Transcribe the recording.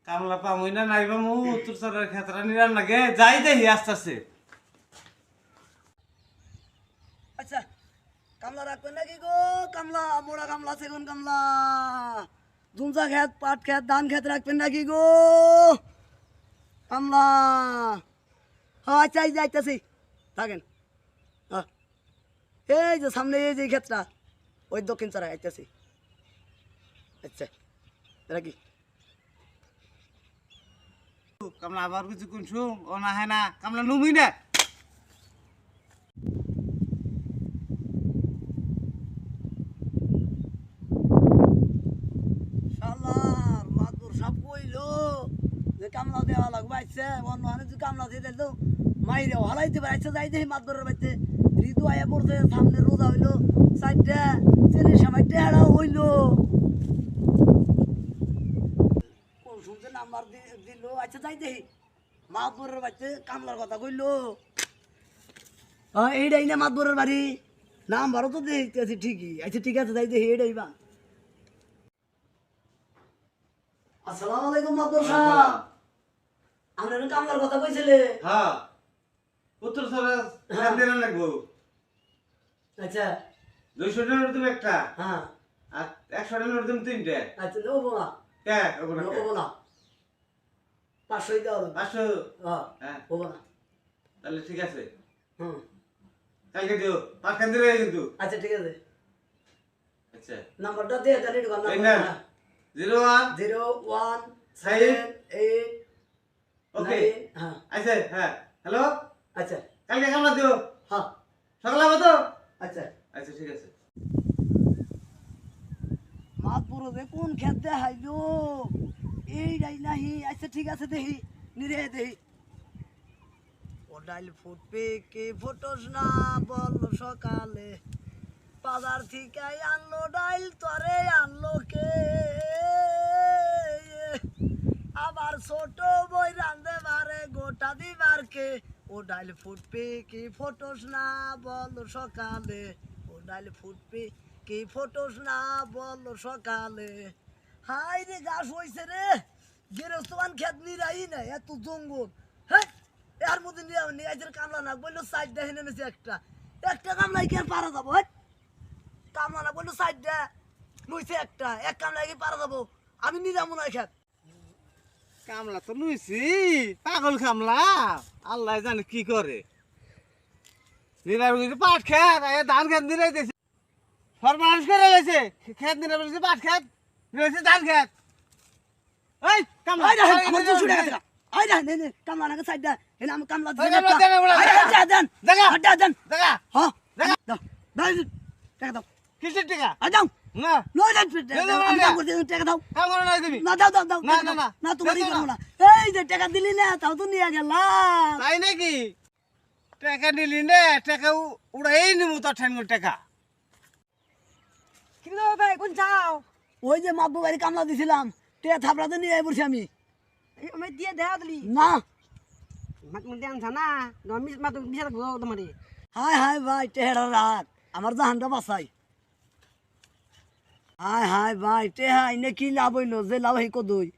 কামলা পামুই না নাই পামু তোর সরের ক্ষেত্রে নিরান লাগে যাই দেখি আস্তে আস্তে। আচ্ছা কামলা রাখবেন নাকি গো? কামলা মোড়া কামলা সেগুন কামলা দুমসা খেত পাট খেত ধান খেত রাখবেন নাকি গো কামলা? হ্যাঁ আচ্ছা এই যাইতেছি থাকেন। এই যে সামনে এই যে ক্ষেতটা ওই দক্ষিণ চারা আইতেছি। আচ্ছা রাখি। কামলা আবার কিছু কোনছু ও না হয় না কামলা নুমুই না। শালার মাদুর সব কইলো যে কামলা দেওয়া লাগবে। আইছে অন্য হানে যদি কামলা দিয়ে দিল মাইরে হালাইতে পারে। আচ্ছা যাই দেখি মাদুরের বাড়িতে ঋতু আয়া পড়ছে সামনে রোজা হইলো চারটা চেনের সময় টেহারাও হইলো। কোন শুনছে নাম্বার দিল। আচ্ছা যাই দেখি মাদুরের বাড়িতে কামলার কথা কইলো। হ্যাঁ এইটাই না মাদুরের বাড়ি নাম্বারও তো দেখতেছি ঠিকই। আচ্ছা ঠিক আছে যাই দেখি এইটাই বা। আসসালামু আলাইকুম মাদুর সাহেব। আপনার কামলার কথা কইছিলে? হ্যাঁ উত্তর সরের খেত নিরান লাগবো। আচ্ছা 200 টাকার তুমি একটা হ্যাঁ আর 100 টাকার তুমি তিনটে। আচ্ছা নেবো না কে ওগুলো নেবো না 500 দেওয়া হবে। 500। হ্যাঁ হ্যাঁ নেবো না। তাহলে ঠিক আছে হুম কালকে দিও 5 খান দিলে কিন্তু। আচ্ছা ঠিক আছে আচ্ছা নাম্বারটা দিয়ে দেন একটু এই নেন 01 0178 ওকে হ্যাঁ আচ্ছা হ্যাঁ হ্যালো আচ্ছা কালকে কামলা দিও হ্যাঁ সকালে হবে তো? আচ্ছা আচ্ছা ঠিক আছে। মাতপুর কোন খেত দেখাইলো এইটাই নাহি। আচ্ছা ঠিক আছে দেখি নিরে দেখি। ও ডাইল ফুটবে কে ফোটস না বল সকালে বাজার থেকে আনলো ডাইল তরে আনলো কে আবার ছোট বই রান্ধে মারে গোটা দিবার কে ও ডাইল ফুটবে কি ফোটস না বল সকালে ও ডাইল ফুটবে কি ফোটস না বল সকালে। হাই রে গাছ হইছে রে গেরস্তমান খেত নিরাই না এত জঙ্গল। হ্যাঁ এর মধ্যে নিয়ে কামলা না বললো সাইড দেখে নেমেছে একটা একটা কামলাই কি আর পারা যাবো? হ্যাঁ কামলা না বললো সাইড দে লইছে একটা এক কামলাই কি পারা যাবো? আমি নিরাম না খেত। কামলা তো লুইছি পাগল কামলা আল্লাহ জানে কি করে। নিরামিষ পাট খেত ধান খেত নিরাই দিয়েছে সর্বনাশ করে রয়েছে খেত নিরামিষ পাট খেত রয়েছে ধান খেত। এই কামলা আই দেখেন আমার 200 টাকা দিলা। আই দেখেন নে কামলা না সাইড দে এনে আমি কামলা ওই দিলাম কামলা দেন, ওগুলা আই দেন। দেন দেখা। দেন দেখা হ্যাঁ দেখা। দাও দাও টাকা দাও। কিসের টাকা? আই দাও না নয় দেন আমি না। কাম করতে টাকা দাও। কাম করে নাই তুমি। না দাও দাও দাও না, টাকা না, দাও। না। না তোমারই দেবো করবো না। না। এই যে টাকা দিলি না তাও তো নিয়ে গেলাম। তাই নাকি? টাকা নিলি না টাকা উড়াই নিমু তোর ঠ্যাঙ্গুর টাকা। কি গো ভাই কোন যাও? ওই যে মাব্বু বাড়ি কামলা দিছিলাম টাকা থাপড়া তো নিয়ে পড়ছি আমি। আমি দিয়ে দেয়া দিলি না মাত মধ্যে আনছা না মিস মাত বিচার গো তোমারে হাই হাই ভাই টেহারা রাখ আমার জাহানটা বাঁচাই। হাই হাই ভাই টেহা ইনে কি লাভ হইলো যে লাভ হই কদই